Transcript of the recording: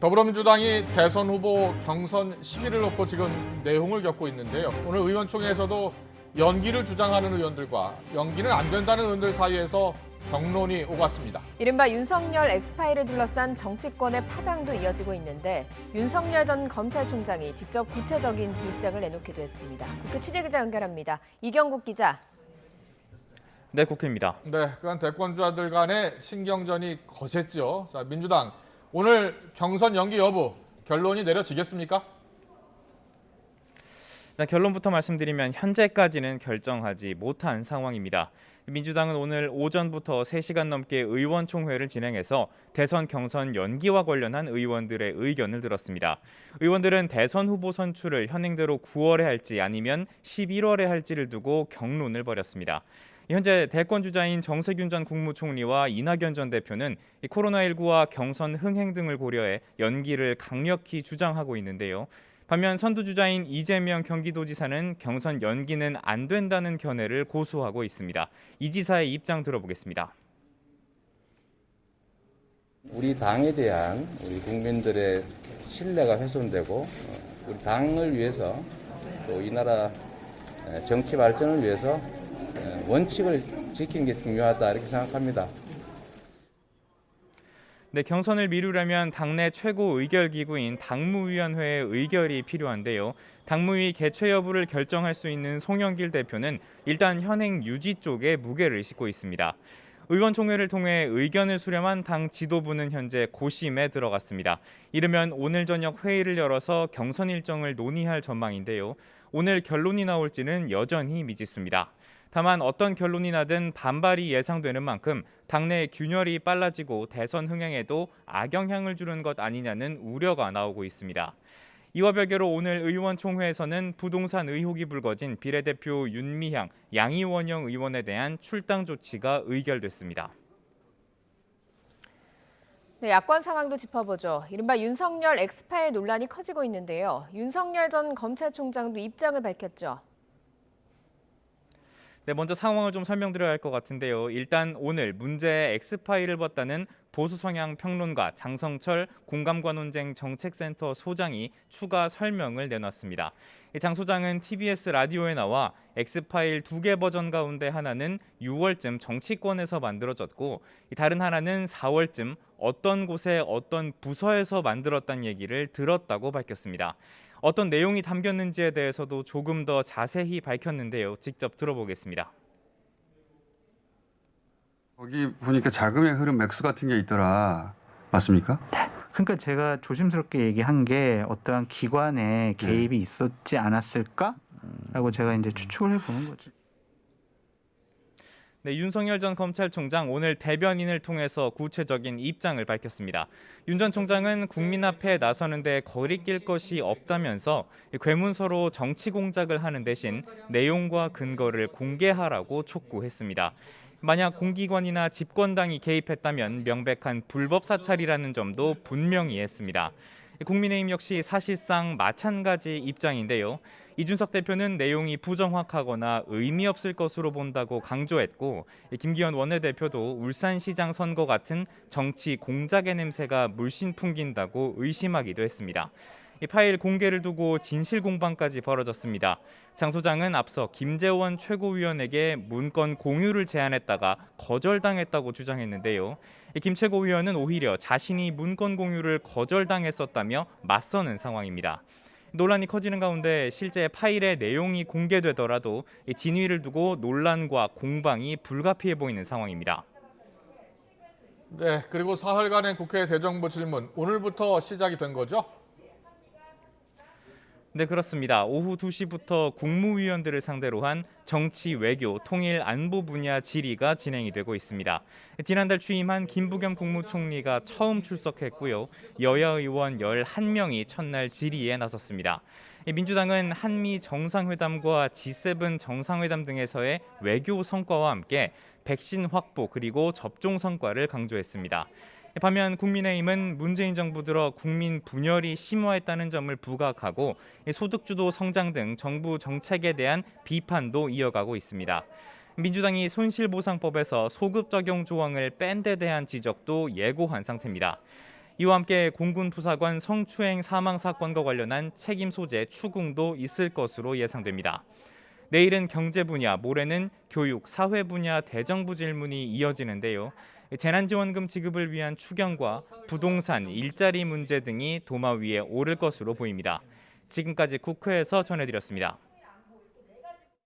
더불어민주당이 대선 후보 경선 시기를 놓고 지금 내홍을 겪고 있는데요. 오늘 의원총회에서도 연기를 주장하는 의원들과 연기는 안 된다는 의원들 사이에서 격론이 오갔습니다. 이른바 윤석열 엑스파일을 둘러싼 정치권의 파장도 이어지고 있는데 윤석열 전 검찰총장이 직접 구체적인 입장을 내놓기도 했습니다. 국회 취재기자 연결합니다. 이경국 기자. 네, 국회입니다. 네, 그간 대권주자들 간의 신경전이 거셌죠. 자, 민주당 오늘 경선 연기 여부 결론이 내려지겠습니까? 결론부터 말씀드리면 현재까지는 결정하지 못한 상황입니다. 민주당은 오늘 오전부터 3시간 넘게 의원총회를 진행해서 대선 경선 연기와 관련한 의원들의 의견을 들었습니다. 의원들은 대선 후보 선출을 현행대로 9월에 할지 아니면 11월에 할지를 두고 격론을 벌였습니다. 현재 대권 주자인 정세균 전 국무총리와 이낙연 전 대표는 코로나19와 경선 흥행 등을 고려해 연기를 강력히 주장하고 있는데요. 반면 선두주자인 이재명 경기도지사는 경선 연기는 안 된다는 견해를 고수하고 있습니다. 이 지사의 입장 들어보겠습니다. 우리 당에 대한 우리 국민들의 신뢰가 훼손되고 우리 당을 위해서 또 이 나라 정치 발전을 위해서 원칙을 지키는 게 중요하다 이렇게 생각합니다. 네, 경선을 미루려면 당내 최고 의결기구인 당무위원회의 의결이 필요한데요. 당무위 개최 여부를 결정할 수 있는 송영길 대표는 일단 현행 유지 쪽에 무게를 싣고 있습니다. 의원총회를 통해 의견을 수렴한 당 지도부는 현재 고심에 들어갔습니다. 이르면 오늘 저녁 회의를 열어서 경선 일정을 논의할 전망인데요. 오늘 결론이 나올지는 여전히 미지수입니다. 다만 어떤 결론이 나든 반발이 예상되는 만큼 당내 균열이 빨라지고 대선 흥행에도 악영향을 주는 것 아니냐는 우려가 나오고 있습니다. 이와 별개로 오늘 의원총회에서는 부동산 의혹이 불거진 비례대표 윤미향, 양이원영 의원에 대한 출당 조치가 의결됐습니다. 네, 야권 상황도 짚어보죠. 이른바 윤석열 엑스파일 논란이 커지고 있는데요. 윤석열 전 검찰총장도 입장을 밝혔죠. 네, 먼저 상황을 좀 설명드려야 할 것 같은데요. 일단 오늘 문제의 엑스파일을 봤다는 보수 성향 평론가 장성철 공감과 논쟁 정책센터 소장이 추가 설명을 내놨습니다. 장 소장은 TBS 라디오에 나와 엑스파일 2개 버전 가운데 하나는 6월쯤 정치권에서 만들어졌고 다른 하나는 4월쯤 어떤 곳에 어떤 부서에서 만들었다는 얘기를 들었다고 밝혔습니다. 어떤 내용이 담겼는지에 대해서도 조금 더 자세히 밝혔는데요. 직접 들어보겠습니다. 거기 보니까 자금의 흐름 맥수 같은 게 있더라. 맞습니까? 네. 그러니까 제가 조심스럽게 얘기한 게 어떠한 기관의 개입이 있었지 않았을까라고 제가 이제 추측을 해보는 거죠. 네, 윤석열 전 검찰총장 오늘 대변인을 통해서 구체적인 입장을 밝혔습니다. 윤 전 총장은 국민 앞에 나서는데 거리낄 것이 없다면서 괴문서로 정치 공작을 하는 대신 내용과 근거를 공개하라고 촉구했습니다. 만약 공기관이나 집권당이 개입했다면 명백한 불법 사찰이라는 점도 분명히 했습니다. 국민의힘 역시 사실상 마찬가지 입장인데요. 이준석 대표는 내용이 부정확하거나 의미 없을 것으로 본다고 강조했고 김기현 원내대표도 울산시장 선거 같은 정치 공작의 냄새가 물씬 풍긴다고 의심하기도 했습니다. 이 파일 공개를 두고 진실 공방까지 벌어졌습니다. 장 소장은 앞서 김재원 최고위원에게 문건 공유를 제안했다가 거절당했다고 주장했는데요. 김 최고위원은 오히려 자신이 문건 공유를 거절당했었다며 맞서는 상황입니다. 논란이 커지는 가운데 실제 파일의 내용이 공개되더라도 진위를 두고 논란과 공방이 불가피해 보이는 상황입니다. 네, 그리고 사흘간의 국회 대정부 질문 오늘부터 시작이 된 거죠? 네, 그렇습니다. 오후 2시부터 국무위원들을 상대로 한 정치, 외교, 통일, 안보 분야 질의가 진행이 되고 있습니다. 지난달 취임한 김부겸 국무총리가 처음 출석했고요. 여야 의원 11명이 첫날 질의에 나섰습니다. 민주당은 한미 정상회담과 G7 정상회담 등에서의 외교 성과와 함께 백신 확보 그리고 접종 성과를 강조했습니다. 반면 국민의힘은 문재인 정부 들어 국민 분열이 심화했다는 점을 부각하고 소득주도 성장 등 정부 정책에 대한 비판도 이어가고 있습니다. 민주당이 손실보상법에서 소급 적용 조항을 뺀 데 대한 지적도 예고한 상태입니다. 이와 함께 공군 부사관 성추행 사망 사건과 관련한 책임 소재 추궁도 있을 것으로 예상됩니다. 내일은 경제 분야, 모레는 교육, 사회 분야 대정부 질문이 이어지는데요. 재난지원금 지급을 위한 추경과 부동산, 일자리 문제 등이 도마 위에 오를 것으로 보입니다. 지금까지 국회에서 전해드렸습니다.